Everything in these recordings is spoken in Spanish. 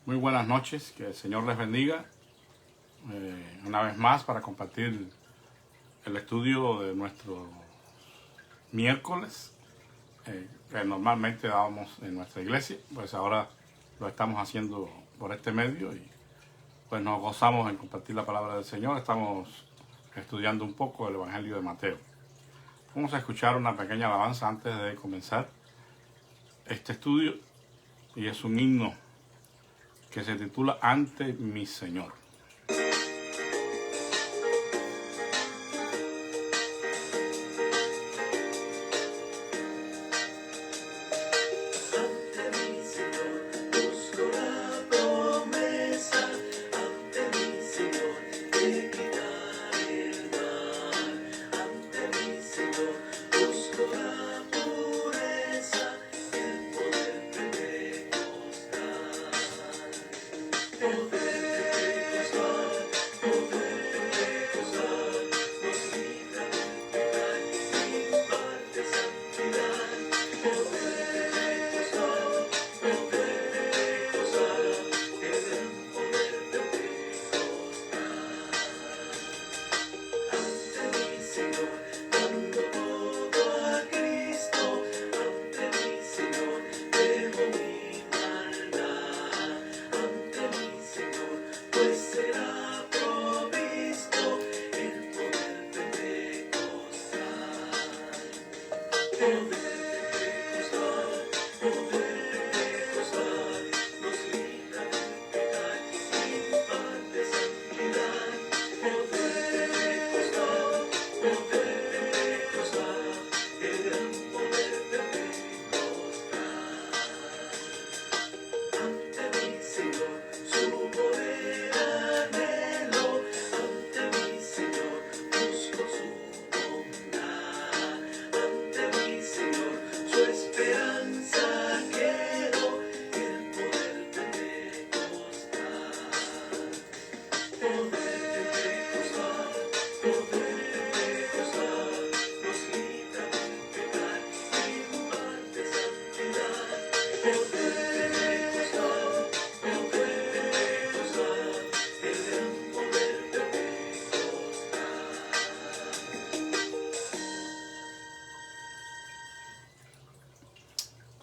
Muy buenas noches, que el Señor les bendiga una vez más para compartir el estudio de nuestro miércoles que normalmente dábamos en nuestra iglesia. Pues ahora lo estamos haciendo por este medio y pues nos gozamos en compartir la palabra del Señor. Estamos estudiando un poco el Evangelio de Mateo. Vamos a escuchar una pequeña alabanza antes de comenzar este estudio, y es un himno que se titula Ante mi Señor.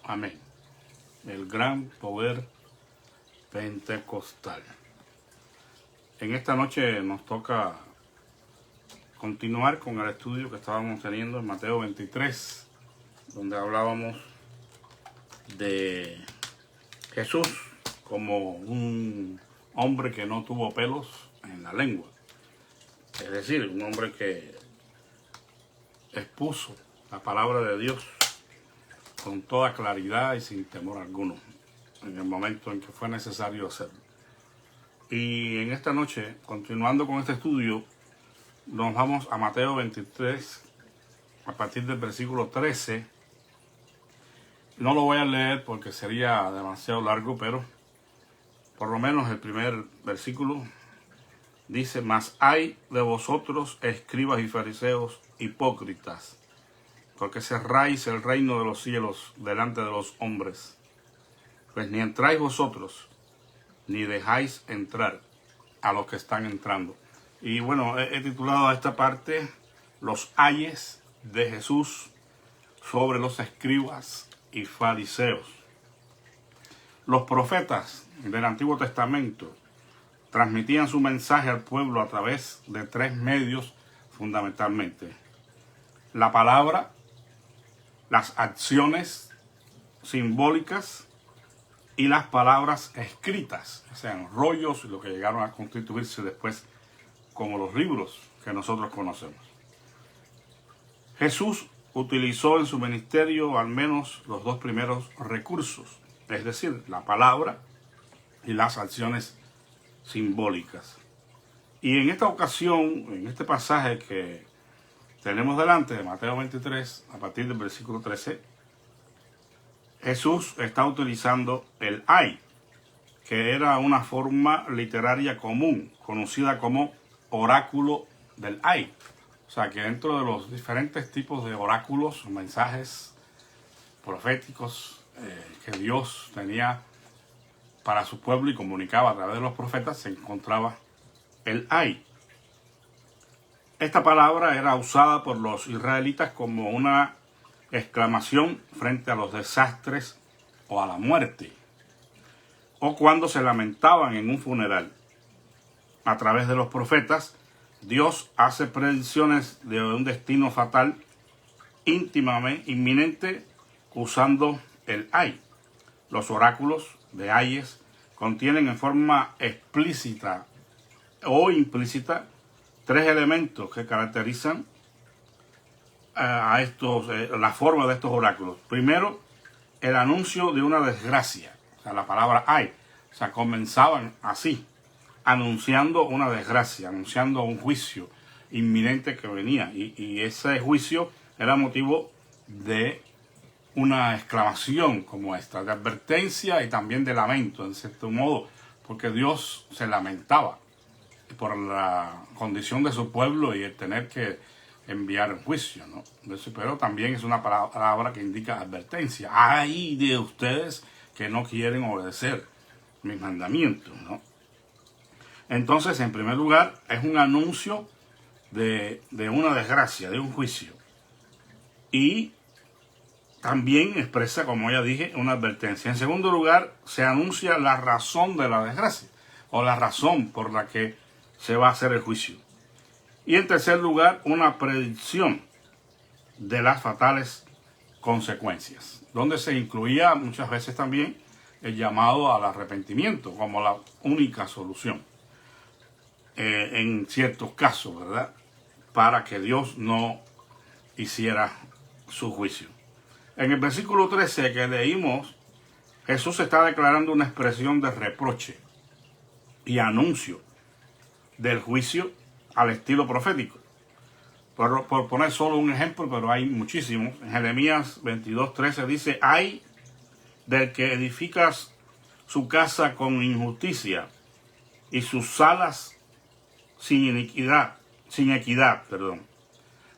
Amén. El gran poder pentecostal. En esta noche nos toca continuar con el estudio que estábamos teniendo en Mateo 23, donde hablábamos de Jesús como un hombre que no tuvo pelos en la lengua. Es decir, un hombre que expuso la palabra de Dios con toda claridad y sin temor alguno, en el momento en que fue necesario hacerlo. Y en esta noche, continuando con este estudio, nos vamos a Mateo 23, a partir del versículo 13. No lo voy a leer porque sería demasiado largo, pero por lo menos el primer versículo dice: Mas hay de vosotros, escribas y fariseos, hipócritas, porque cerráis el reino de los cielos delante de los hombres, pues ni entráis vosotros, ni dejáis entrar a los que están entrando. Y bueno, he titulado a esta parte Los ayes de Jesús sobre los escribas y fariseos. Los profetas del Antiguo Testamento transmitían su mensaje al pueblo a través de tres medios fundamentalmente: la palabra, las acciones simbólicas y las palabras escritas, o sea, rollos, lo que llegaron a constituirse después como los libros que nosotros conocemos. Jesús utilizó en su ministerio al menos los dos primeros recursos, es decir, la palabra y las acciones simbólicas. Y en esta ocasión, en este pasaje que tenemos delante de Mateo 23, a partir del versículo 13, Jesús está utilizando el ay, que era una forma literaria común, conocida como oráculo del ay. O sea, que dentro de los diferentes tipos de oráculos, mensajes proféticos que Dios tenía para su pueblo y comunicaba a través de los profetas, se encontraba el ay. Esta palabra era usada por los israelitas como una exclamación frente a los desastres o a la muerte, o cuando se lamentaban en un funeral. A través de los profetas, Dios hace predicciones de un destino fatal íntimamente inminente usando el ay. Los oráculos de ayes contienen en forma explícita o implícita tres elementos que caracterizan a estos, la forma de estos oráculos. Primero, el anuncio de una desgracia, o sea, la palabra ay, o sea, comenzaban así, anunciando una desgracia, anunciando un juicio inminente que venía, y ese juicio era motivo de una exclamación como esta, de advertencia y también de lamento, en cierto modo, porque Dios se lamentaba por la condición de su pueblo y el tener que enviar el juicio, ¿no? Pero también es una palabra que indica advertencia. ¡Ay de ustedes que no quieren obedecer mis mandamientos!, ¿no? Entonces, en primer lugar, es un anuncio de una desgracia, de un juicio. Y también expresa, como ya dije, una advertencia. En segundo lugar, se anuncia la razón de la desgracia, o la razón por la que se va a hacer el juicio. Y en tercer lugar, una predicción de las fatales consecuencias, donde se incluía muchas veces también el llamado al arrepentimiento como la única solución, en ciertos casos, ¿verdad?, para que Dios no hiciera su juicio. En el versículo 13 que leímos, Jesús está declarando una expresión de reproche y anuncio del juicio al estilo profético. Por poner solo un ejemplo, pero hay muchísimos. En Jeremías 22:13 dice: ay del que edificas su casa con injusticia y sus salas sin equidad,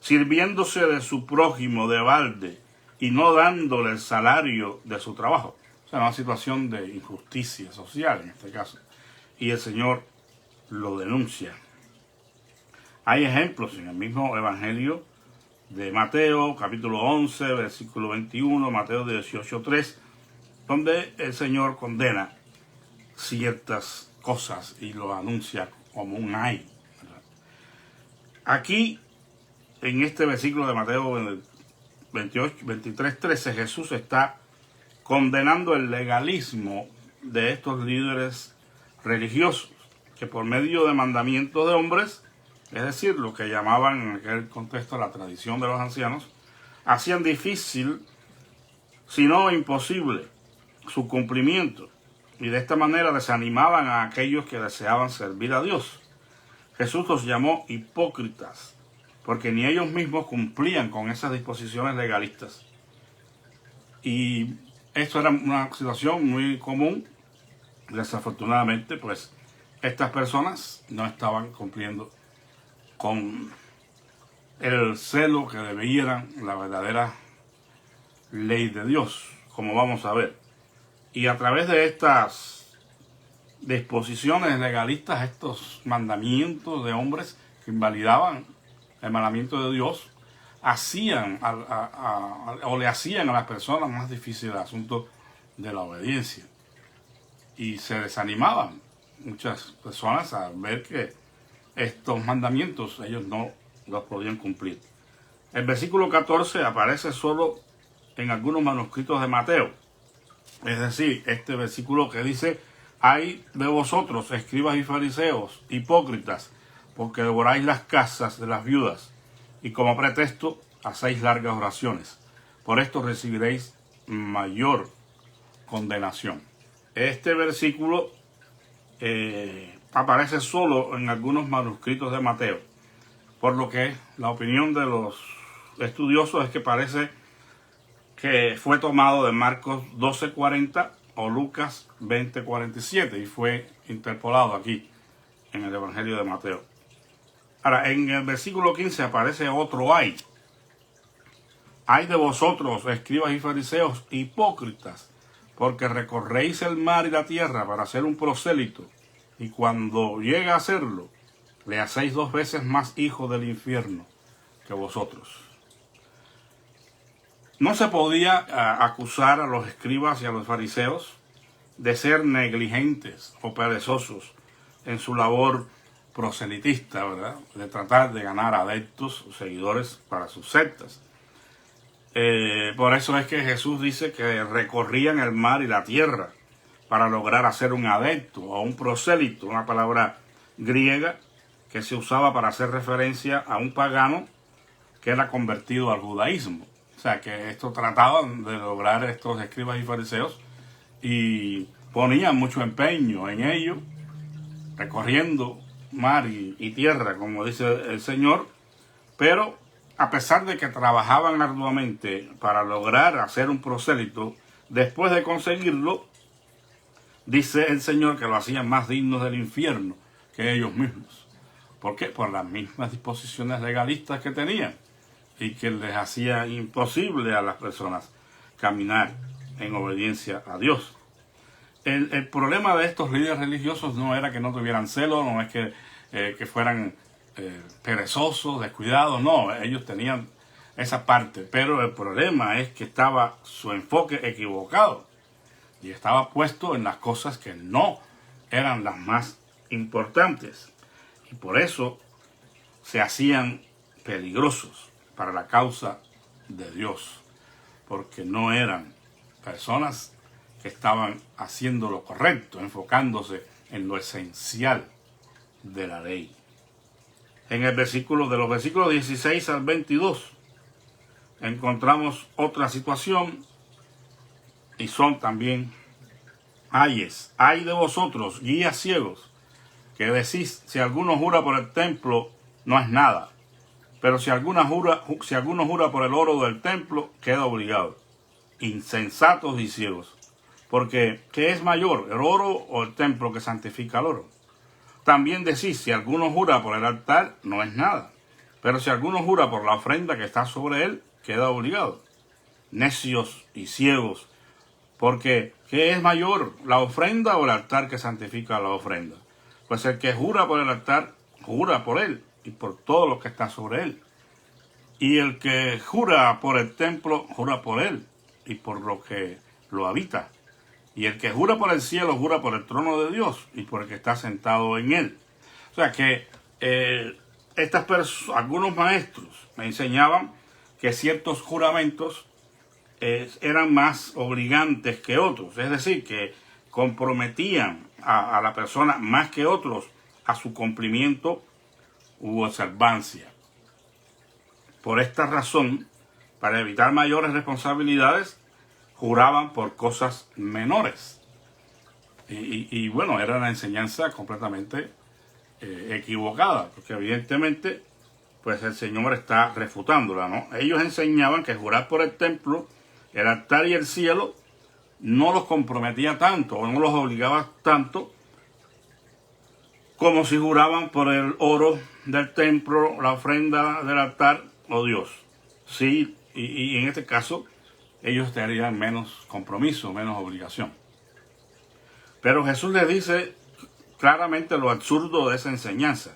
sirviéndose de su prójimo de balde y no dándole el salario de su trabajo. O sea, una situación de injusticia social en este caso. Y el Señor lo denuncia. Hay ejemplos en el mismo Evangelio de Mateo, capítulo 11, versículo 21, Mateo 18:3, donde el Señor condena ciertas cosas y lo anuncia como un ay, ¿verdad? Aquí, en este versículo de Mateo 23:13, Jesús está condenando el legalismo de estos líderes religiosos, que por medio de mandamientos de hombres, es decir, lo que llamaban en aquel contexto la tradición de los ancianos, hacían difícil, si no imposible, su cumplimiento, y de esta manera desanimaban a aquellos que deseaban servir a Dios. Jesús los llamó hipócritas, porque ni ellos mismos cumplían con esas disposiciones legalistas. Y esto era una situación muy común. Desafortunadamente, pues, estas personas no estaban cumpliendo con el celo que debieran la verdadera ley de Dios, como vamos a ver. Y a través de estas disposiciones legalistas, estos mandamientos de hombres que invalidaban el mandamiento de Dios, hacían o le hacían a las personas más difícil el asunto de la obediencia. Y se desanimaban muchas personas al ver que estos mandamientos ellos no los podían cumplir. El versículo 14 aparece solo en algunos manuscritos de Mateo. Es decir, este versículo que dice: ay de vosotros, escribas y fariseos, hipócritas, porque devoráis las casas de las viudas, y como pretexto hacéis largas oraciones. Por esto recibiréis mayor condenación. Este versículo aparece solo en algunos manuscritos de Mateo, por lo que la opinión de los estudiosos es que parece que fue tomado de Marcos 12:40 o Lucas 20:47 y fue interpolado aquí en el Evangelio de Mateo. Ahora, en el versículo 15 aparece otro ay. Ay de vosotros, escribas y fariseos, hipócritas, porque recorréis el mar y la tierra para ser un prosélito, y cuando llega a hacerlo, le hacéis 2 veces más hijo del infierno que vosotros. No se podía acusar a los escribas y a los fariseos de ser negligentes o perezosos en su labor proselitista, ¿verdad? De tratar de ganar adeptos o seguidores para sus sectas. Por eso es que Jesús dice que recorrían el mar y la tierra para lograr hacer un adepto o un prosélito, una palabra griega que se usaba para hacer referencia a un pagano que era convertido al judaísmo. O sea, que esto trataban de lograr estos escribas y fariseos y ponían mucho empeño en ello, recorriendo mar y tierra, como dice el Señor, pero a pesar de que trabajaban arduamente para lograr hacer un prosélito, después de conseguirlo, dice el Señor que lo hacían más dignos del infierno que ellos mismos. ¿Por qué? Por las mismas disposiciones legalistas que tenían y que les hacía imposible a las personas caminar en obediencia a Dios. El problema de estos líderes religiosos no era que no tuvieran celo, no es que fueran perezosos, descuidados, no, ellos tenían esa parte, pero el problema es que estaba su enfoque equivocado y estaba puesto en las cosas que no eran las más importantes y por eso se hacían peligrosos para la causa de Dios, porque no eran personas que estaban haciendo lo correcto, enfocándose en lo esencial de la ley. En el de los versículos 16 al 22 encontramos otra situación y son también ayes. Ay de vosotros, guías ciegos, que decís, si alguno jura por el templo, no es nada. Pero si alguno jura por el oro del templo, queda obligado. Insensatos y ciegos. Porque, ¿qué es mayor, el oro o el templo que santifica el oro? También decís, si alguno jura por el altar, no es nada. Pero si alguno jura por la ofrenda que está sobre él, queda obligado. Necios y ciegos. Porque, ¿qué es mayor, la ofrenda o el altar que santifica la ofrenda? Pues el que jura por el altar, jura por él y por todo lo que está sobre él. Y el que jura por el templo, jura por él y por lo que lo habita. Y el que jura por el cielo, jura por el trono de Dios y por el que está sentado en él. O sea que algunos maestros me enseñaban que ciertos juramentos eran más obligantes que otros. Es decir, que comprometían a la persona más que otros a su cumplimiento u observancia. Por esta razón, para evitar mayores responsabilidades, juraban por cosas menores. Y bueno, era una enseñanza completamente equivocada, porque evidentemente pues el Señor está refutándola, ¿no? Ellos enseñaban que jurar por el templo, el altar y el cielo no los comprometía tanto, o no los obligaba tanto, como si juraban por el oro del templo, la ofrenda del altar o Dios. Sí, y en este caso ellos tendrían menos compromiso, menos obligación. Pero Jesús les dice claramente lo absurdo de esa enseñanza.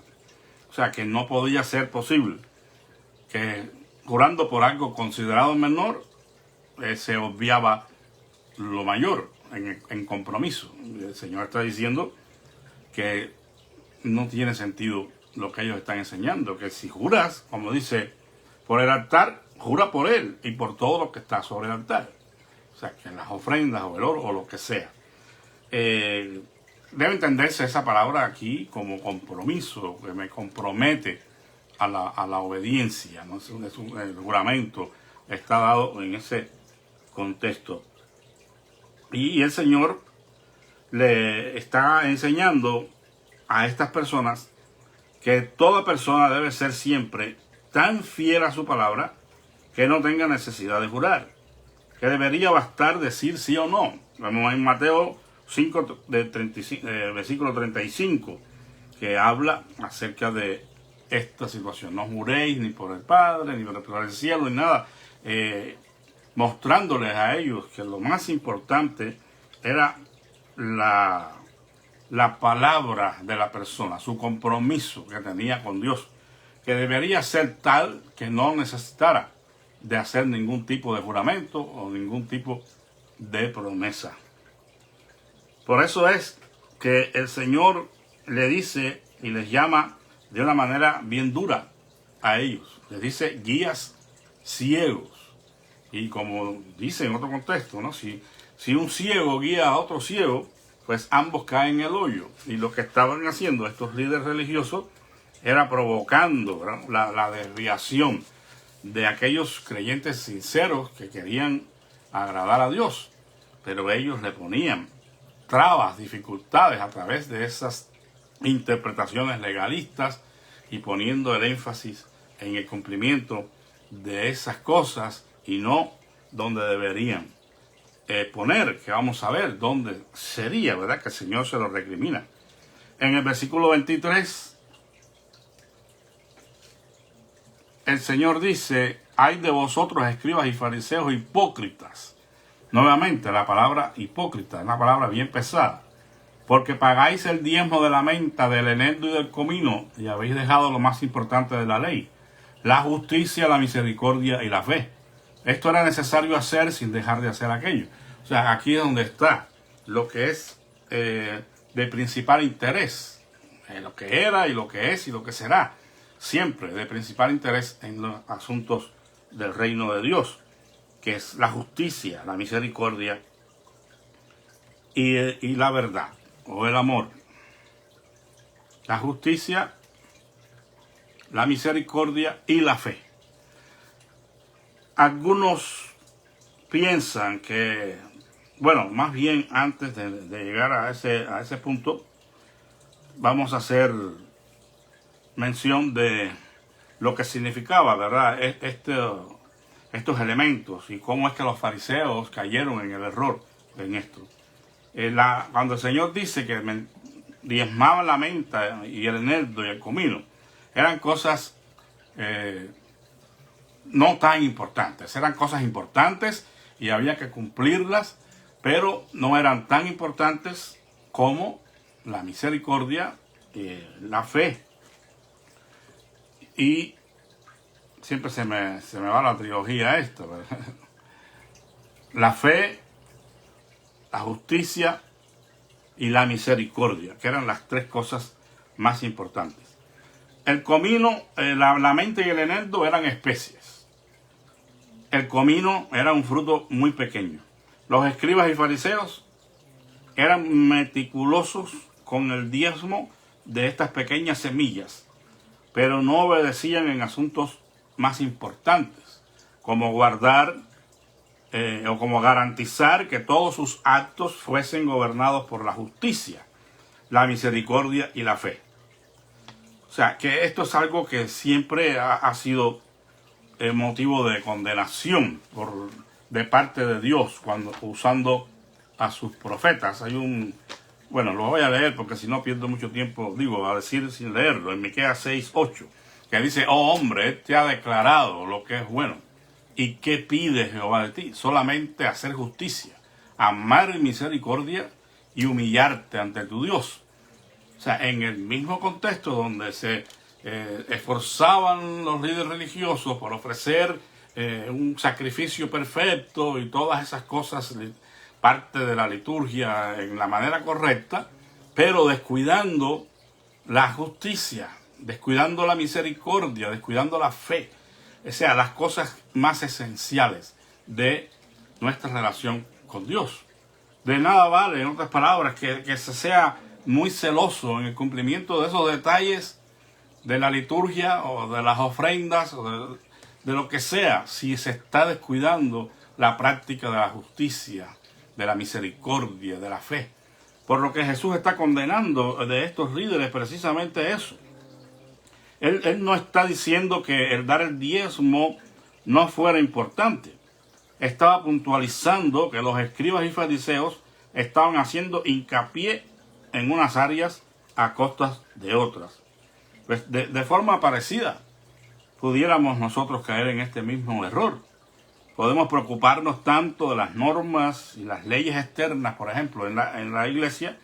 O sea, que no podía ser posible que jurando por algo considerado menor se obviaba lo mayor en compromiso. El Señor está diciendo que no tiene sentido lo que ellos están enseñando, que si juras, como dice, por el altar, jura por él y por todo lo que está sobre el altar. O sea, que en las ofrendas o el oro o lo que sea. Debe entenderse esa palabra aquí como compromiso, que me compromete a la obediencia, ¿no? El juramento está dado en ese contexto. Y el Señor le está enseñando a estas personas que toda persona debe ser siempre tan fiel a su palabra que no tenga necesidad de jurar, que debería bastar decir sí o no. Vemos en Mateo 5, versículo 35, que habla acerca de esta situación. No juréis ni por el Padre, ni por el cielo, ni nada. Mostrándoles a ellos que lo más importante era la palabra de la persona, su compromiso que tenía con Dios, que debería ser tal que no necesitara de hacer ningún tipo de juramento o ningún tipo de promesa. Por eso es que el Señor le dice y les llama de una manera bien dura a ellos. Les dice guías ciegos. Y como dice en otro contexto, ¿no? Si un ciego guía a otro ciego, pues ambos caen en el hoyo. Y lo que estaban haciendo estos líderes religiosos era provocando, ¿verdad?, la desviación de aquellos creyentes sinceros que querían agradar a Dios. Pero ellos le ponían trabas, dificultades a través de esas interpretaciones legalistas y poniendo el énfasis en el cumplimiento de esas cosas y no donde deberían poner, que vamos a ver dónde sería, ¿verdad?, que el Señor se lo recrimina. En el versículo 23, el Señor dice: hay de vosotros, escribas y fariseos hipócritas. Nuevamente, la palabra hipócrita es una palabra bien pesada. Porque pagáis el diezmo de la menta, del eneldo y del comino, y habéis dejado lo más importante de la ley: la justicia, la misericordia y la fe. Esto era necesario hacer sin dejar de hacer aquello. O sea, aquí es donde está lo que es de principal interés. Lo que era y lo que es y lo que será. Siempre de principal interés en los asuntos del reino de Dios, que es la justicia, la misericordia y la verdad, o el amor. La justicia, la misericordia y la fe. Algunos piensan que, bueno, más bien antes de llegar a ese punto, vamos a hacer mención de lo que significaba, ¿verdad?, estos elementos y cómo es que los fariseos cayeron en el error en esto. Cuando el Señor dice que diezmaban la menta y el eneldo y el comino, eran cosas no tan importantes. Eran cosas importantes y había que cumplirlas, pero no eran tan importantes como la misericordia, la fe. Y siempre se me va la trilogía esto, ¿verdad? La fe, la justicia y la misericordia, que eran las tres cosas más importantes. El comino, la menta y el eneldo eran especies. El comino era un fruto muy pequeño. Los escribas y fariseos eran meticulosos con el diezmo de estas pequeñas semillas, pero no obedecían en asuntos más importantes, como guardar o como garantizar que todos sus actos fuesen gobernados por la justicia, la misericordia y la fe. O sea, que esto es algo que siempre ha sido motivo de condenación de parte de Dios cuando usando a sus profetas. Bueno, lo voy a leer porque si no pierdo mucho tiempo, a decir sin leerlo, en Miqueas 6:8, que dice: oh hombre, Él te ha declarado lo que es bueno. ¿Y qué pide Jehová de ti? Solamente hacer justicia, amar misericordia y humillarte ante tu Dios. O sea, en el mismo contexto donde se esforzaban los líderes religiosos por ofrecer un sacrificio perfecto y todas esas cosas, parte de la liturgia en la manera correcta, pero descuidando la justicia, descuidando la misericordia, descuidando la fe. O sea, las cosas más esenciales de nuestra relación con Dios. De nada vale, en otras palabras, que se sea muy celoso en el cumplimiento de esos detalles de la liturgia o de las ofrendas o de lo que sea, si se está descuidando la práctica de la justicia, de la misericordia, de la fe. Por lo que Jesús está condenando de estos líderes precisamente eso. Él no está diciendo que el dar el diezmo no fuera importante. Estaba puntualizando que los escribas y fariseos estaban haciendo hincapié en unas áreas a costas de otras. Pues de forma parecida, pudiéramos nosotros caer en este mismo error. podemos preocuparnos tanto de las normas y las leyes externas, por ejemplo, en la iglesia,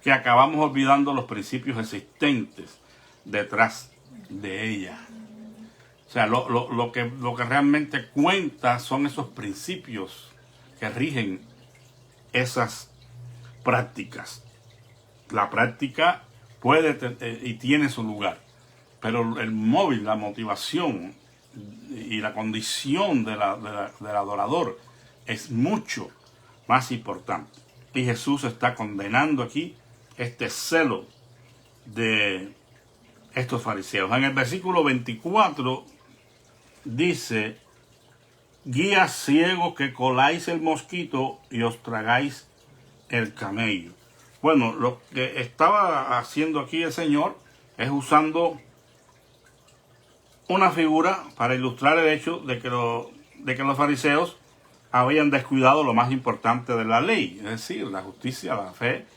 que acabamos olvidando los principios existentes detrás de ella. O sea, lo que realmente cuenta son esos principios que rigen esas prácticas. La práctica puede y tiene su lugar, pero el móvil, la motivación y la condición del adorador es mucho más importante. Y Jesús está condenando aquí este celo de estos fariseos. En el versículo 24 dice: guías ciegos que coláis el mosquito y os tragáis el camello. Bueno, lo que estaba haciendo aquí el Señor es usando una figura para ilustrar el hecho de que los fariseos habían descuidado lo más importante de la ley, es decir, la justicia, la fe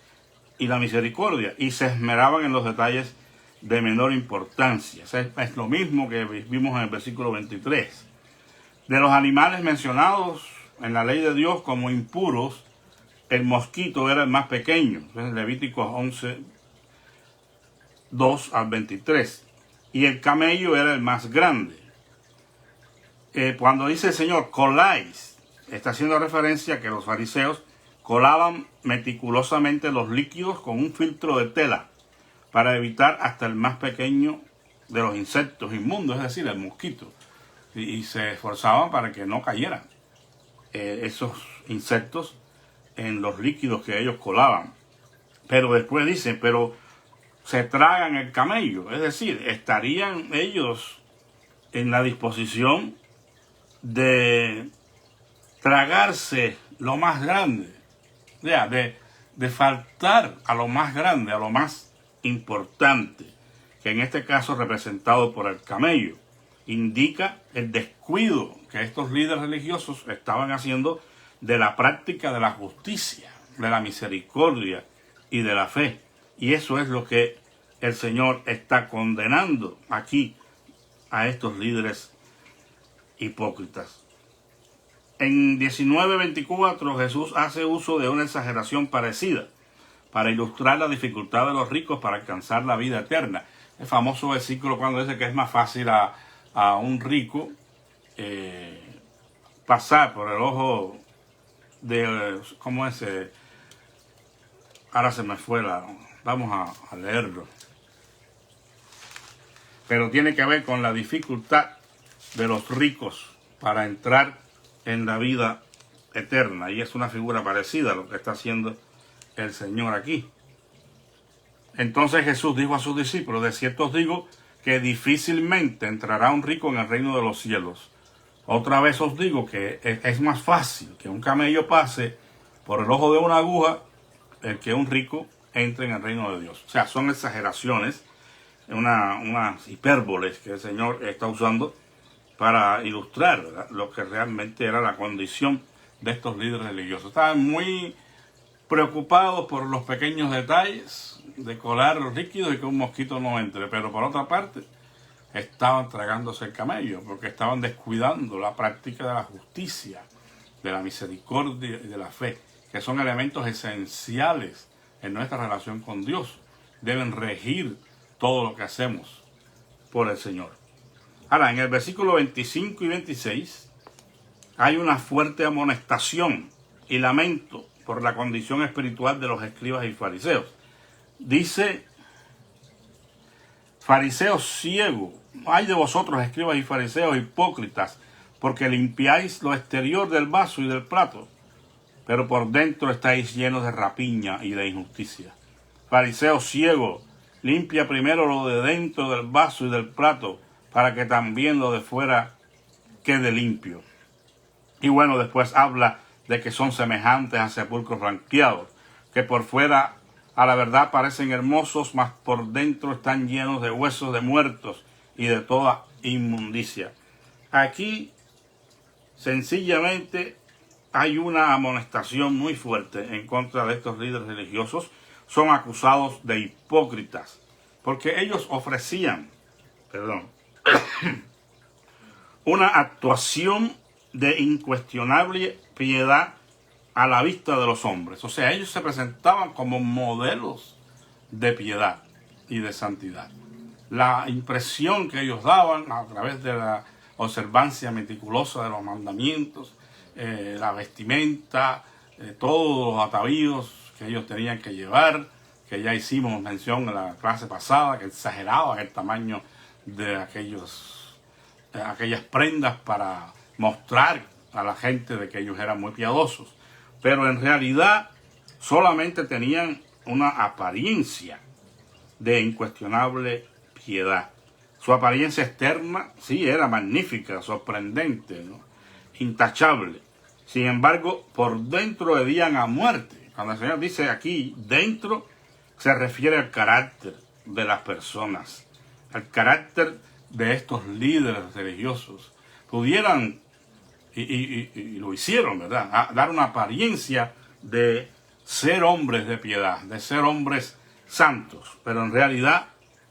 y la misericordia, y se esmeraban en los detalles de menor importancia. Es lo mismo que vimos en el versículo 23. De los animales mencionados en la ley de Dios como impuros, el mosquito era el más pequeño, es Levítico 11, 2 al 23, y el camello era el más grande. Cuando dice el Señor, coláis, está haciendo referencia a que los fariseos colaban meticulosamente los líquidos con un filtro de tela para evitar hasta el más pequeño de los insectos inmundos, es decir, el mosquito, y se esforzaban para que no cayeran esos insectos en los líquidos que ellos colaban. Pero después dicen, pero se tragan el camello, es decir, estarían ellos en la disposición de tragarse lo más grande, de faltar a lo más grande, a lo más importante, que en este caso representado por el camello, indica el descuido que estos líderes religiosos estaban haciendo de la práctica de la justicia, de la misericordia y de la fe. Y eso es lo que el Señor está condenando aquí a estos líderes hipócritas. En 19:24 Jesús hace uso de una exageración parecida para ilustrar la dificultad de los ricos para alcanzar la vida eterna. El famoso versículo cuando dice que es más fácil a un rico pasar por el ojo de, ¿cómo es? Ahora se me fue vamos a leerlo. Pero tiene que ver con la dificultad de los ricos para entrar en la vida eterna. Y es una figura parecida a lo que está haciendo el Señor aquí. Entonces Jesús dijo a sus discípulos: de cierto os digo que difícilmente entrará un rico en el reino de los cielos. Otra vez os digo que es más fácil que un camello pase por el ojo de una aguja que un rico entre en el reino de Dios. O sea, son exageraciones, unas hipérboles que el Señor está usando para ilustrar, ¿verdad?, lo que realmente era la condición de estos líderes religiosos. Estaban muy preocupados por los pequeños detalles de colar los líquidos y que un mosquito no entre, pero por otra parte estaban tragándose el camello porque estaban descuidando la práctica de la justicia, de la misericordia y de la fe, que son elementos esenciales en nuestra relación con Dios. Deben regir todo lo que hacemos por el Señor. Ahora, en el versículo 25 y 26 hay una fuerte amonestación y lamento por la condición espiritual de los escribas y fariseos. Dice: fariseos ciegos, ay de vosotros, escribas y fariseos hipócritas, porque limpiáis lo exterior del vaso y del plato, pero por dentro estáis llenos de rapiña y de injusticia. Fariseos ciegos, limpia primero lo de dentro del vaso y del plato, para que también lo de fuera quede limpio. Y bueno, después habla de que son semejantes a sepulcros blanqueados, que por fuera a la verdad parecen hermosos, mas por dentro están llenos de huesos de muertos y de toda inmundicia. Aquí sencillamente hay una amonestación muy fuerte en contra de estos líderes religiosos. Son acusados de hipócritas, porque ellos ofrecían, una actuación de incuestionable piedad a la vista de los hombres. O sea, ellos se presentaban como modelos de piedad y de santidad. La impresión que ellos daban a través de la observancia meticulosa de los mandamientos, la vestimenta, todos los atavíos que ellos tenían que llevar, que ya hicimos mención en la clase pasada, que exageraban el tamaño de aquellas prendas para mostrar a la gente de que ellos eran muy piadosos. Pero en realidad solamente tenían una apariencia de incuestionable piedad. Su apariencia externa sí era magnífica, sorprendente, ¿no? Intachable. Sin embargo, por dentro hedían a muerte. Cuando el Señor dice aquí dentro, se refiere al carácter de las personas, al carácter de estos líderes religiosos. Pudieran, y lo hicieron, ¿verdad?, a dar una apariencia de ser hombres de piedad, de ser hombres santos, pero en realidad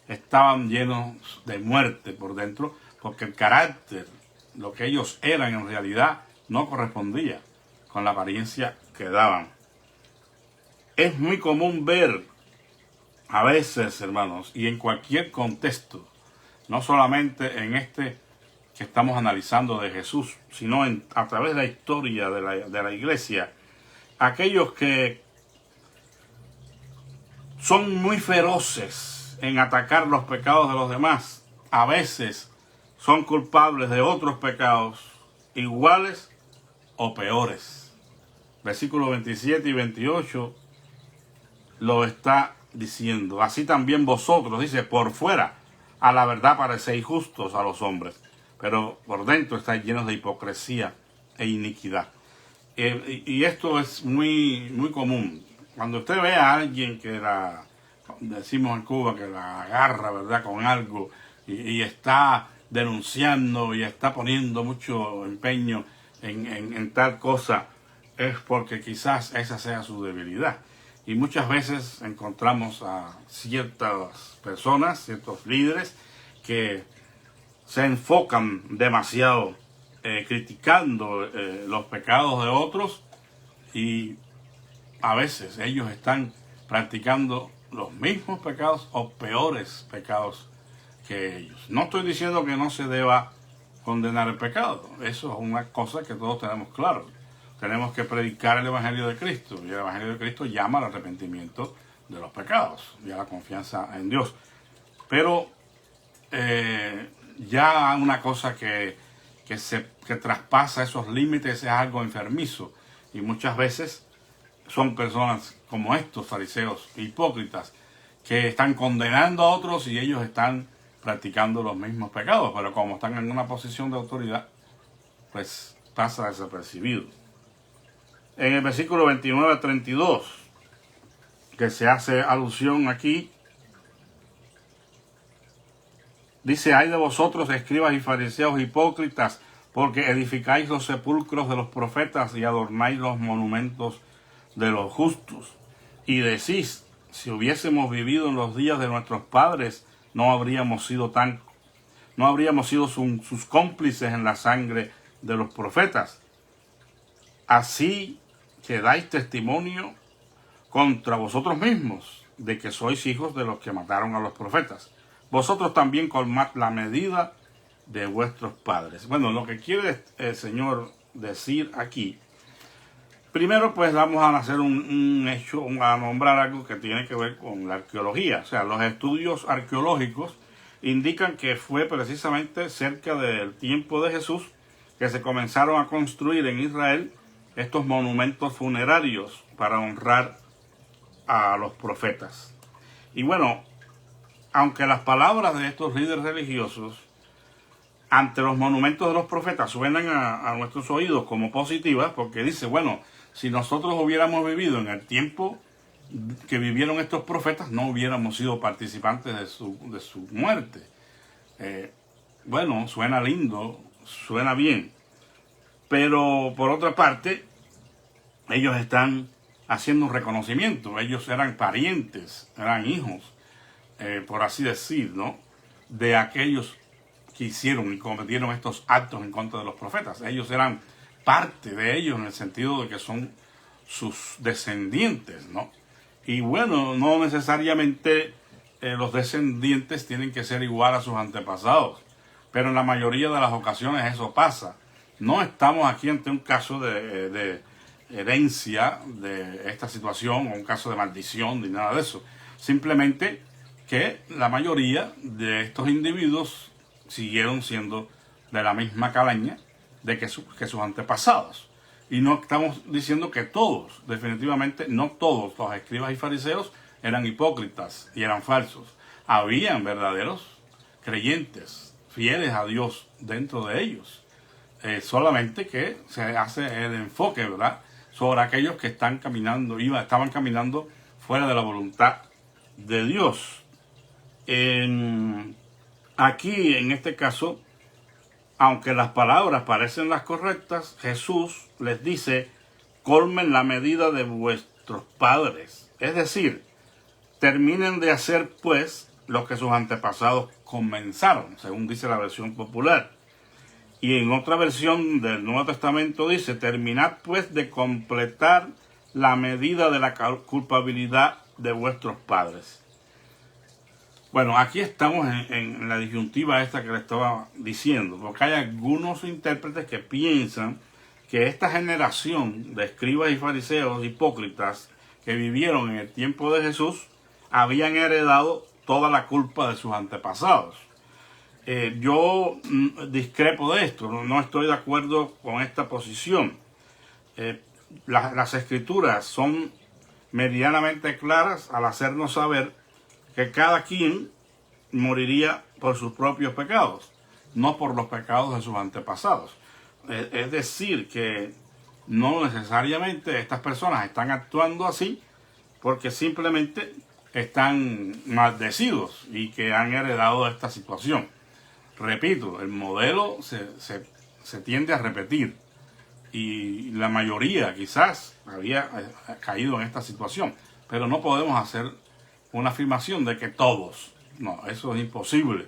estaban llenos de muerte por dentro, porque el carácter, lo que ellos eran en realidad, no correspondía con la apariencia que daban. Es muy común ver a veces, hermanos, y en cualquier contexto, no solamente en este que estamos analizando de Jesús, sino a través de la historia de la iglesia, aquellos que son muy feroces en atacar los pecados de los demás, a veces son culpables de otros pecados iguales o peores. Versículos 27 y 28 lo está diciendo. Así también vosotros, dice, por fuera a la verdad parecéis justos a los hombres, pero por dentro estáis llenos de hipocresía e iniquidad. Y esto es muy, muy común. Cuando usted ve a alguien que decimos en Cuba, que la agarra, ¿verdad?, con algo y está denunciando y está poniendo mucho empeño en tal cosa, es porque quizás esa sea su debilidad. Y muchas veces encontramos a ciertas personas, ciertos líderes, que se enfocan demasiado criticando los pecados de otros, y a veces ellos están practicando los mismos pecados o peores pecados que ellos. No estoy diciendo que no se deba condenar el pecado. Eso es una cosa que todos tenemos claro. Tenemos que predicar el Evangelio de Cristo, y el Evangelio de Cristo llama al arrepentimiento de los pecados y a la confianza en Dios. Pero ya una cosa que traspasa esos límites es algo enfermizo, y muchas veces son personas como estos fariseos hipócritas que están condenando a otros y ellos están practicando los mismos pecados, pero como están en una posición de autoridad, pues pasa desapercibido. En el versículo 29 a 32, que se hace alusión aquí, dice: ay de vosotros, escribas y fariseos hipócritas, porque edificáis los sepulcros de los profetas y adornáis los monumentos de los justos. Y decís: si hubiésemos vivido en los días de nuestros padres, no habríamos sido sus cómplices en la sangre de los profetas. Así que dais testimonio contra vosotros mismos de que sois hijos de los que mataron a los profetas. Vosotros también colmad la medida de vuestros padres. Bueno, lo que quiere el Señor decir aquí, primero pues vamos a hacer a nombrar algo que tiene que ver con la arqueología. O sea, los estudios arqueológicos indican que fue precisamente cerca del tiempo de Jesús que se comenzaron a construir en Israel estos monumentos funerarios para honrar a los profetas. Y bueno, aunque las palabras de estos líderes religiosos ante los monumentos de los profetas suenan a nuestros oídos como positivas, porque dice, bueno, si nosotros hubiéramos vivido en el tiempo que vivieron estos profetas, no hubiéramos sido participantes de su muerte. Bueno, suena lindo, suena bien, pero por otra parte, ellos están haciendo un reconocimiento. Ellos eran parientes, eran hijos, por así decir, ¿no?, de aquellos que hicieron y cometieron estos actos en contra de los profetas. Ellos eran parte de ellos en el sentido de que son sus descendientes, ¿no? Y bueno, no necesariamente los descendientes tienen que ser igual a sus antepasados, pero en la mayoría de las ocasiones eso pasa. No estamos aquí ante un caso de herencia de esta situación o un caso de maldición ni nada de eso. Simplemente que la mayoría de estos individuos siguieron siendo de la misma calaña que sus antepasados. Y no estamos diciendo que todos, definitivamente no todos los escribas y fariseos eran hipócritas y eran falsos. Habían verdaderos creyentes, fieles a Dios dentro de ellos. Solamente que se hace el enfoque, ¿verdad?, sobre aquellos que estaban caminando fuera de la voluntad de Dios. Aquí, en este caso, aunque las palabras parecen las correctas, Jesús les dice: colmen la medida de vuestros padres. Es decir, terminen de hacer pues lo que sus antepasados comenzaron, según dice la versión popular. Y en otra versión del Nuevo Testamento dice: terminad pues de completar la medida de la culpabilidad de vuestros padres. Bueno, aquí estamos en la disyuntiva esta que le estaba diciendo, porque hay algunos intérpretes que piensan que esta generación de escribas y fariseos hipócritas que vivieron en el tiempo de Jesús habían heredado toda la culpa de sus antepasados. Yo discrepo de esto, no estoy de acuerdo con esta posición. Las escrituras son medianamente claras al hacernos saber que cada quien moriría por sus propios pecados, no por los pecados de sus antepasados. Es decir, que no necesariamente estas personas están actuando así porque simplemente están maldecidos y que han heredado esta situación. Repito, el modelo se tiende a repetir y la mayoría quizás había caído en esta situación, pero no podemos hacer una afirmación de que todos. No, eso es imposible,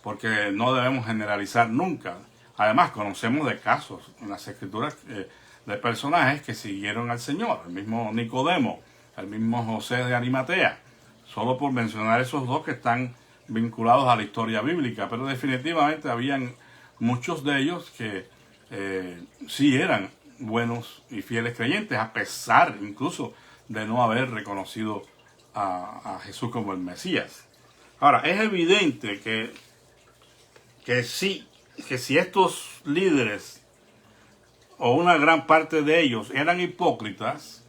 porque no debemos generalizar nunca. Además, conocemos de casos en las escrituras de personajes que siguieron al Señor, el mismo Nicodemo, el mismo José de Arimatea, solo por mencionar esos dos que están vinculados a la historia bíblica, pero definitivamente habían muchos de ellos que sí eran buenos y fieles creyentes, a pesar incluso de no haber reconocido a Jesús como el Mesías. Ahora, es evidente que si estos líderes o una gran parte de ellos eran hipócritas,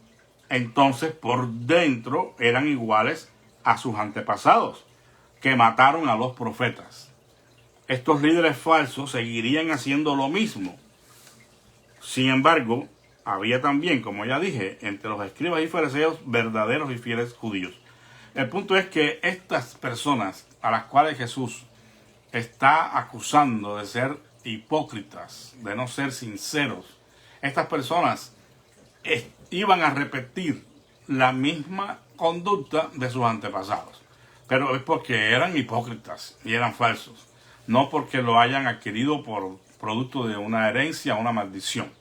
entonces por dentro eran iguales a sus antepasados, que mataron a los profetas. Estos líderes falsos seguirían haciendo lo mismo. Sin embargo, había también, como ya dije, entre los escribas y fariseos verdaderos y fieles judíos. El punto es que estas personas a las cuales Jesús está acusando de ser hipócritas, de no ser sinceros, estas personas iban a repetir la misma conducta de sus antepasados. Pero es porque eran hipócritas y eran falsos, no porque lo hayan adquirido por producto de una herencia o una maldición.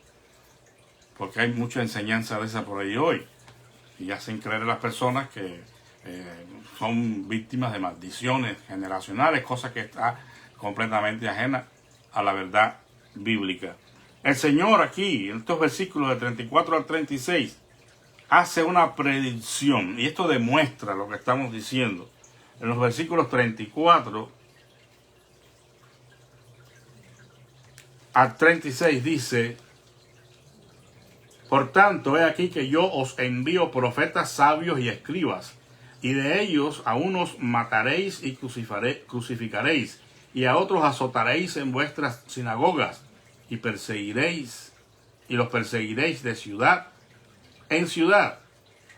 Porque hay mucha enseñanza de esa por ahí hoy. Y hacen creer a las personas que son víctimas de maldiciones generacionales, cosa que está completamente ajena a la verdad bíblica. El Señor aquí, en estos versículos de 34 al 36, hace una predicción, y esto demuestra lo que estamos diciendo. En los versículos 34 al 36 dice: por tanto, he aquí que yo os envío profetas sabios y escribas, y de ellos a unos mataréis y crucificaréis, y a otros azotaréis en vuestras sinagogas, y los perseguiréis de ciudad en ciudad,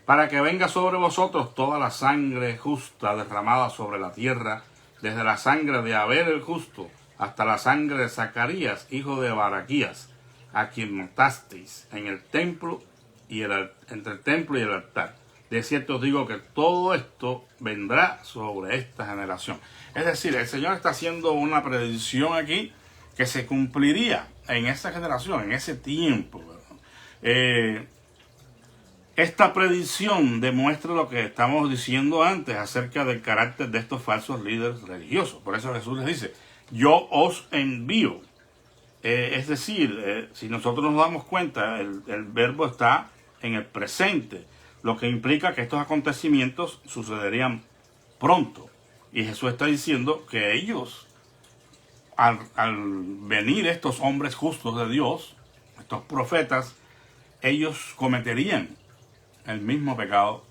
para que venga sobre vosotros toda la sangre justa derramada sobre la tierra, desde la sangre de Abel el justo hasta la sangre de Zacarías, hijo de Baraquías, a quien matasteis en el templo y entre el templo y el altar. De cierto os digo que todo esto vendrá sobre esta generación. Es decir, el Señor está haciendo una predicción aquí que se cumpliría en esa generación, en ese tiempo. Esta predicción demuestra lo que estamos diciendo antes acerca del carácter de estos falsos líderes religiosos. Por eso Jesús les dice, yo os envío. Es decir, si nosotros nos damos cuenta, el verbo está en el presente, lo que implica que estos acontecimientos sucederían pronto. Y Jesús está diciendo que ellos, al venir estos hombres justos de Dios, estos profetas, ellos cometerían el mismo pecado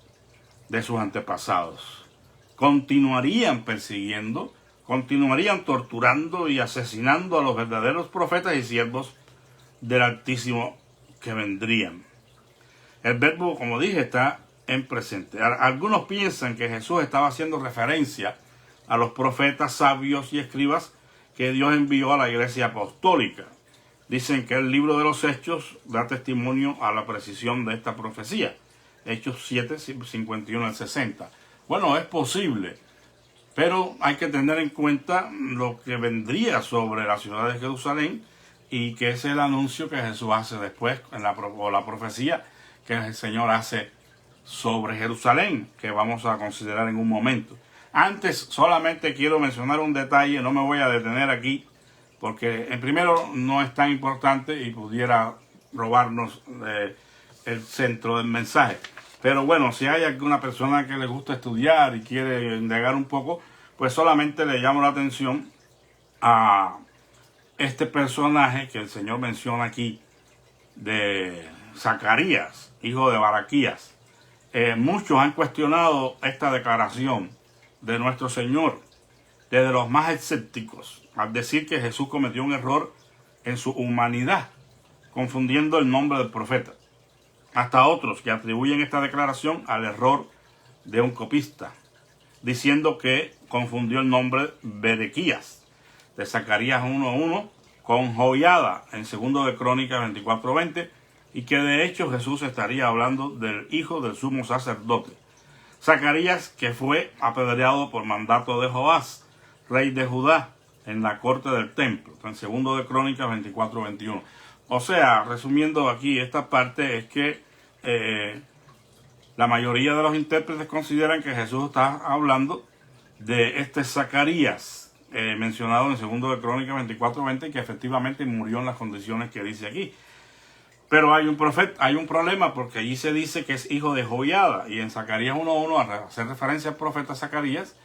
de sus antepasados. Continuarían persiguiendo, continuarían torturando y asesinando a los verdaderos profetas y siervos del Altísimo que vendrían. El verbo, como dije, está en presente. Algunos piensan que Jesús estaba haciendo referencia a los profetas, sabios y escribas que Dios envió a la iglesia apostólica. Dicen que el libro de los Hechos da testimonio a la precisión de esta profecía. Hechos 7, 51 al 60. Bueno, es posible, pero hay que tener en cuenta lo que vendría sobre la ciudad de Jerusalén y que es el anuncio que Jesús hace después, o la profecía que el Señor hace sobre Jerusalén, que vamos a considerar en un momento. Antes solamente quiero mencionar un detalle, no me voy a detener aquí, porque en primero no es tan importante y pudiera robarnos el centro del mensaje. Pero bueno, si hay alguna persona que le gusta estudiar y quiere indagar un poco, pues solamente le llamo la atención a este personaje que el Señor menciona aquí, de Zacarías, hijo de Baraquías. Muchos han cuestionado esta declaración de nuestro Señor, desde los más escépticos, al decir que Jesús cometió un error en su humanidad, confundiendo el nombre del profeta. Hasta otros que atribuyen esta declaración al error de un copista, diciendo que confundió el nombre Berequías de Zacarías 1:1 con Joiada en 2 de Crónicas 24:20, y que de hecho Jesús estaría hablando del hijo del sumo sacerdote. Zacarías, que fue apedreado por mandato de Joás, rey de Judá, en la corte del templo, en 2 de Crónicas 24:21. O sea, resumiendo aquí esta parte, es que la mayoría de los intérpretes consideran que Jesús está hablando de este Zacarías, mencionado en 2 de Crónicas 24:20, que efectivamente murió en las condiciones que dice aquí. Pero hay un problema, porque allí se dice que es hijo de Joiada, y en Zacarías 1:1, al hacer referencia al profeta Zacarías,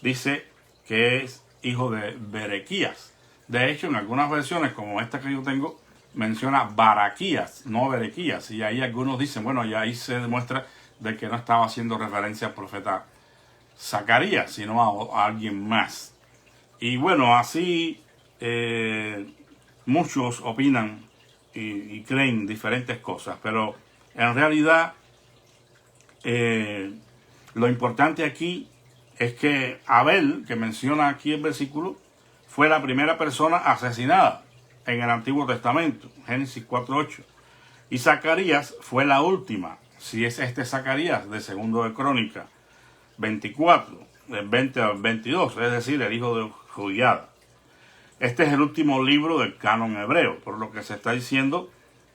dice que es hijo de Berequías. De hecho, en algunas versiones, como esta que yo tengo, menciona Baraquías, no Berequías, y ahí algunos dicen, bueno, ya ahí se demuestra de que no estaba haciendo referencia al profeta Zacarías, sino a alguien más. Y bueno, así muchos opinan y creen diferentes cosas, pero en realidad lo importante aquí es que Abel, que menciona aquí el versículo, fue la primera persona asesinada en el Antiguo Testamento, Génesis 4:8, y Zacarías fue la última, si es este Zacarías de 2 de Crónicas 24, del 20 al 22, es decir, el hijo de Joiada. Este es el último libro del canon hebreo, por lo que se está diciendo,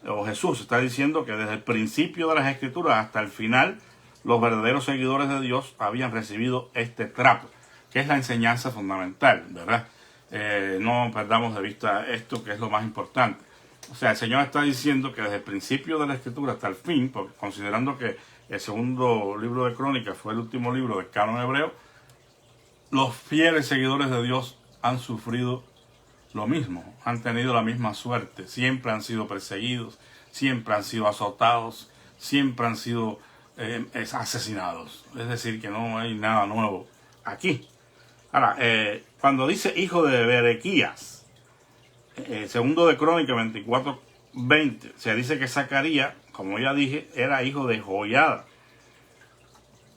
o Jesús está diciendo, que desde el principio de las Escrituras hasta el final, los verdaderos seguidores de Dios habían recibido este trato, que es la enseñanza fundamental, ¿verdad? No perdamos de vista esto, que es lo más importante. O sea, el Señor está diciendo que desde el principio de la Escritura hasta el fin, considerando que el 2 libro de Crónicas fue el último libro del canon hebreo, los fieles seguidores de Dios han sufrido lo mismo, han tenido la misma suerte, siempre han sido perseguidos, siempre han sido azotados, siempre han sido asesinados. Es decir, que no hay nada nuevo aquí. Ahora, cuando dice hijo de Berequías, 2 de Crónicas 24:20, se dice que Zacarías, como ya dije, era hijo de Joiada.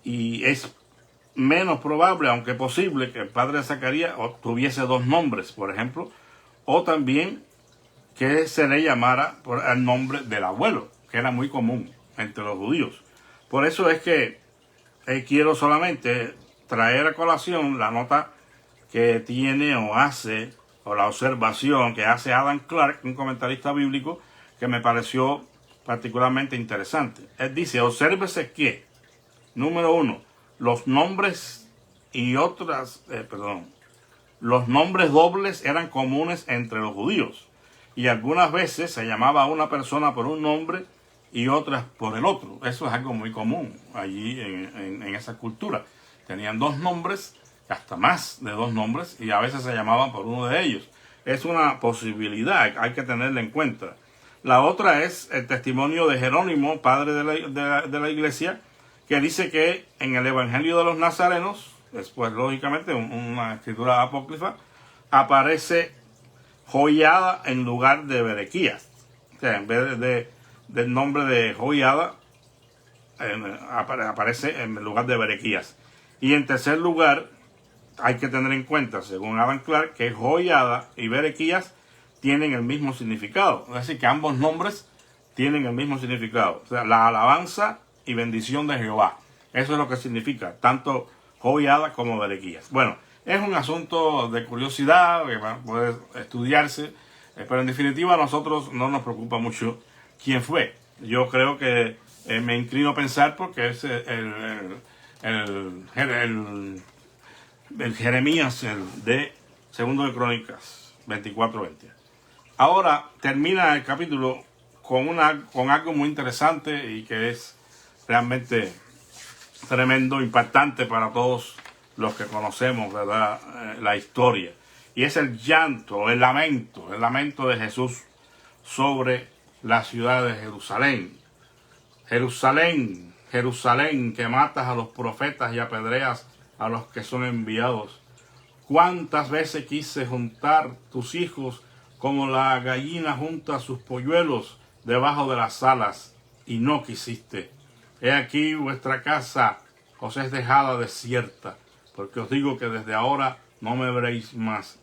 Y es menos probable, aunque posible, que el padre de Zacarías tuviese dos nombres, por ejemplo, o también que se le llamara por el nombre del abuelo, que era muy común entre los judíos. Por eso es que quiero solamente traer a colación la nota que tiene o hace, o la observación que hace Adam Clarke, un comentarista bíblico, que me pareció particularmente interesante. Él dice, obsérvese que, número 1, los nombres y los nombres dobles eran comunes entre los judíos, y algunas veces se llamaba a una persona por un nombre y otras por el otro. Eso es algo muy común allí en esa cultura. Tenían 2 nombres, hasta más de 2 nombres, y a veces se llamaban por uno de ellos. Es una posibilidad, hay que tenerla en cuenta. La otra es el testimonio de Jerónimo, padre de la iglesia, que dice que en el Evangelio de los Nazarenos, después lógicamente una escritura apócrifa, aparece Joiada en lugar de Berequías. O sea, en vez del nombre de Joiada, aparece en lugar de Berequías. Y en tercer lugar, hay que tener en cuenta, según Adam Clarke, que Joiada y Berequías tienen el mismo significado. Es decir, que ambos nombres tienen el mismo significado. O sea, la alabanza y bendición de Jehová. Eso es lo que significa, tanto Joiada como Berequías. Bueno, es un asunto de curiosidad, que puede estudiarse, pero en definitiva a nosotros no nos preocupa mucho quién fue. Yo creo que me inclino a pensar porque es el Jeremías de Segundo de Crónicas 24:20. Ahora termina el capítulo con algo muy interesante y que es realmente tremendo, impactante para todos los que conocemos, ¿verdad?, la historia. Y es el llanto, el lamento de Jesús sobre la ciudad de Jerusalén. Jerusalén, Jerusalén, que matas a los profetas y apedreas a los que son enviados. ¿Cuántas veces quise juntar tus hijos como la gallina junta sus polluelos debajo de las alas, y no quisiste? He aquí vuestra casa os es dejada desierta, porque os digo que desde ahora no me veréis más,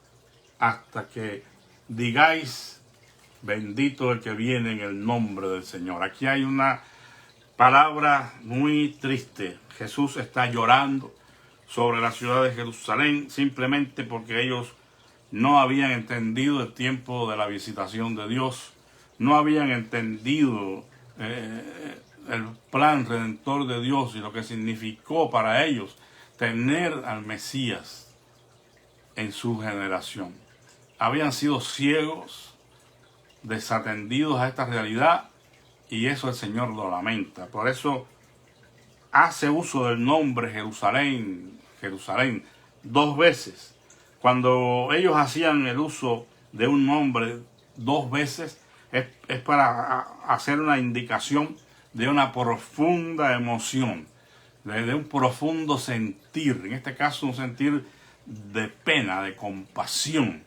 hasta que digáis, bendito el que viene en el nombre del Señor. Aquí hay una palabra muy triste. Jesús está llorando sobre la ciudad de Jerusalén simplemente porque ellos no habían entendido el tiempo de la visitación de Dios, no habían entendido el plan redentor de Dios y lo que significó para ellos tener al Mesías en su generación. Habían sido ciegos, desatendidos a esta realidad, y eso el Señor lo lamenta. Por eso hace uso del nombre Jerusalén, Jerusalén, 2 veces. Cuando ellos hacían el uso de un nombre 2 veces, es para hacer una indicación de una profunda emoción, de un profundo sentir, en este caso un sentir de pena, de compasión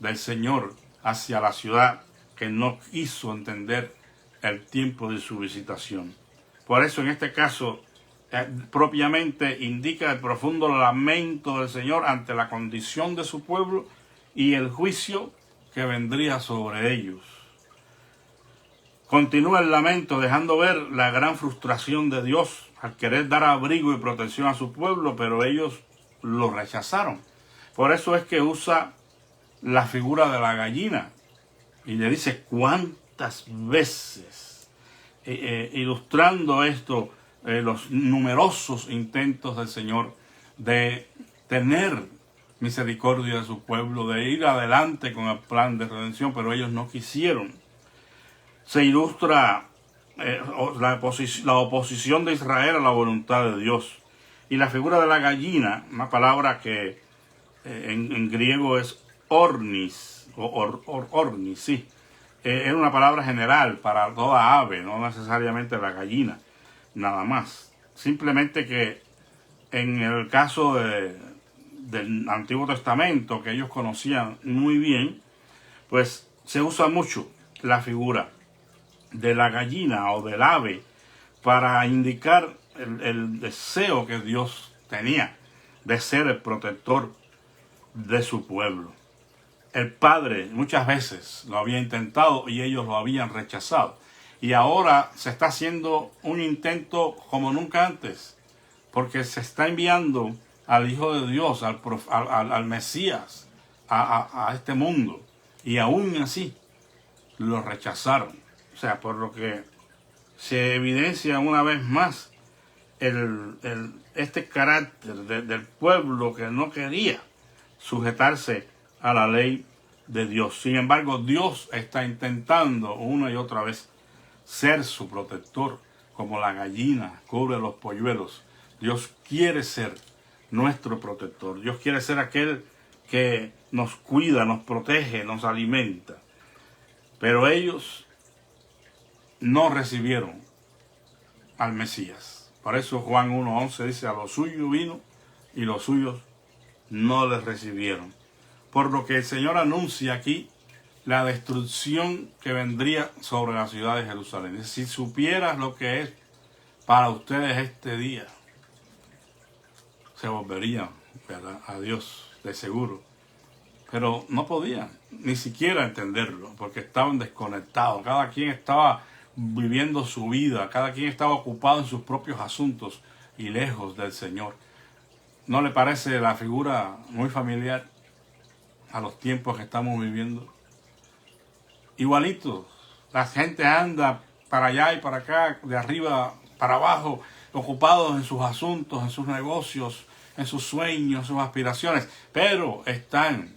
del Señor hacia la ciudad que no quiso entender el tiempo de su visitación. Por eso en este caso propiamente indica el profundo lamento del Señor ante la condición de su pueblo y el juicio que vendría sobre ellos. Continúa el lamento dejando ver la gran frustración de Dios al querer dar abrigo y protección a su pueblo, pero ellos lo rechazaron. Por eso es que usa la figura de la gallina y le dice cuántas veces, ilustrando esto, los numerosos intentos del Señor de tener misericordia de su pueblo, de ir adelante con el plan de redención, pero ellos no quisieron. Se ilustra la oposición de Israel a la voluntad de Dios. Y la figura de la gallina, una palabra que en griego es ornis, ornis, sí. Es una palabra general para toda ave, no necesariamente la gallina, nada más. Simplemente que en el caso del Antiguo Testamento, que ellos conocían muy bien, pues se usa mucho la figura de la gallina o del ave para indicar el deseo que Dios tenía de ser el protector de su pueblo. El Padre muchas veces lo había intentado y ellos lo habían rechazado. Y ahora se está haciendo un intento como nunca antes porque se está enviando al Hijo de Dios, al Mesías, a este mundo. Y aún así lo rechazaron. O sea, por lo que se evidencia una vez más este carácter del pueblo que no quería sujetarse a la ley de Dios. Sin embargo, Dios está intentando una y otra vez ser su protector, como la gallina cubre los polluelos. Dios quiere ser nuestro protector. Dios quiere ser aquel que nos cuida, nos protege, nos alimenta. Pero ellos no recibieron al Mesías. Por eso Juan 1:11 dice: a los suyos vino y los suyos no les recibieron. Por lo que el Señor anuncia aquí la destrucción que vendría sobre la ciudad de Jerusalén. Si supieras lo que es para ustedes este día, se volverían, ¿verdad?, a Dios, de seguro. Pero no podían ni siquiera entenderlo, porque estaban desconectados. Cada quien estaba viviendo su vida, cada quien estaba ocupado en sus propios asuntos y lejos del Señor. ¿No le parece la figura muy familiar a los tiempos que estamos viviendo? Igualito, la gente anda para allá y para acá, de arriba para abajo, ocupados en sus asuntos, en sus negocios, en sus sueños, sus aspiraciones, pero están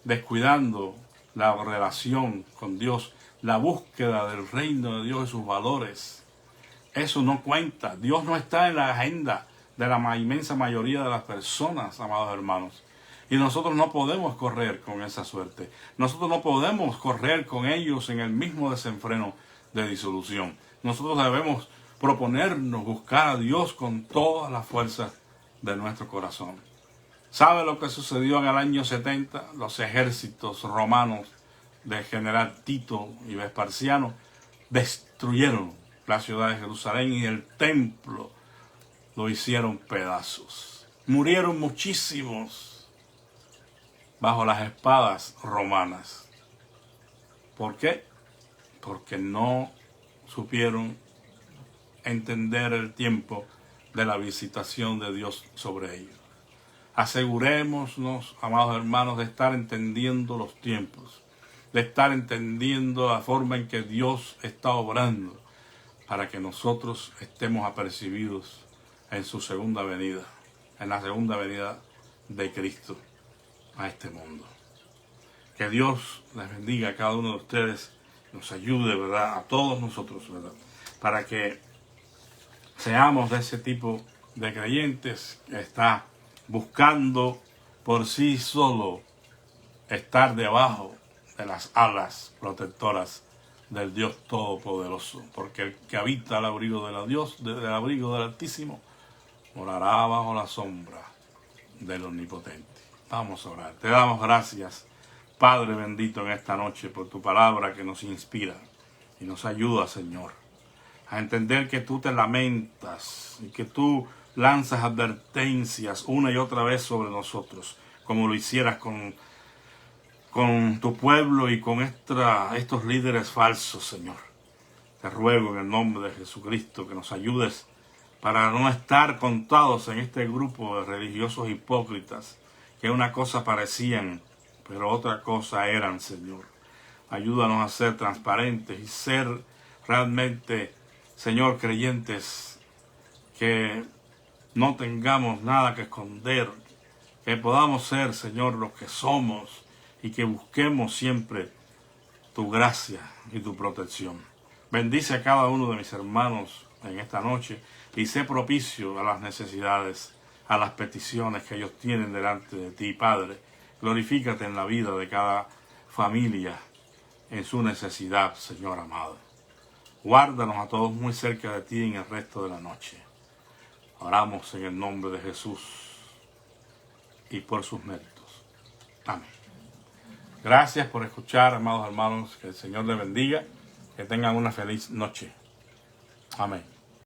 descuidando la relación con Dios, la búsqueda del reino de Dios y sus valores. Eso no cuenta. Dios no está en la agenda de la inmensa mayoría de las personas, amados hermanos. Y nosotros no podemos correr con esa suerte. Nosotros no podemos correr con ellos en el mismo desenfreno de disolución. Nosotros debemos proponernos buscar a Dios con todas las fuerzas de nuestro corazón. ¿Sabe lo que sucedió en el año 70? Los ejércitos romanos del general Tito y Vespasiano destruyeron la ciudad de Jerusalén y el templo lo hicieron pedazos. Murieron muchísimos bajo las espadas romanas. ¿Por qué? Porque no supieron entender el tiempo de la visitación de Dios sobre ellos. Asegurémonos, amados hermanos, de estar entendiendo los tiempos, de estar entendiendo la forma en que Dios está obrando para que nosotros estemos apercibidos en su segunda venida, en la segunda venida de Cristo a este mundo. Que Dios les bendiga a cada uno de ustedes, nos ayude, ¿verdad?, a todos nosotros, ¿verdad?, para que seamos de ese tipo de creyentes que está buscando por sí solo estar debajo de las alas protectoras del Dios Todopoderoso, porque el que habita al abrigo del abrigo del Altísimo morará bajo la sombra del Omnipotente. Vamos a orar. Te damos gracias, Padre bendito, en esta noche por tu palabra que nos inspira y nos ayuda, Señor, a entender que tú te lamentas y que tú lanzas advertencias una y otra vez sobre nosotros, como lo hicieras con tu pueblo y con estos líderes falsos, Señor. Te ruego en el nombre de Jesucristo que nos ayudes para no estar contados en este grupo de religiosos hipócritas que una cosa parecían, pero otra cosa eran, Señor. Ayúdanos a ser transparentes y ser realmente, Señor, creyentes que no tengamos nada que esconder, que podamos ser, Señor, lo que somos y que busquemos siempre tu gracia y tu protección. Bendice a cada uno de mis hermanos en esta noche y sé propicio a las necesidades, a las peticiones que ellos tienen delante de ti, Padre. Glorifícate en la vida de cada familia, en su necesidad, Señor amado. Guárdanos a todos muy cerca de ti en el resto de la noche. Oramos en el nombre de Jesús y por sus méritos. Amén. Gracias por escuchar, amados hermanos. Que el Señor les bendiga. Que tengan una feliz noche. Amén.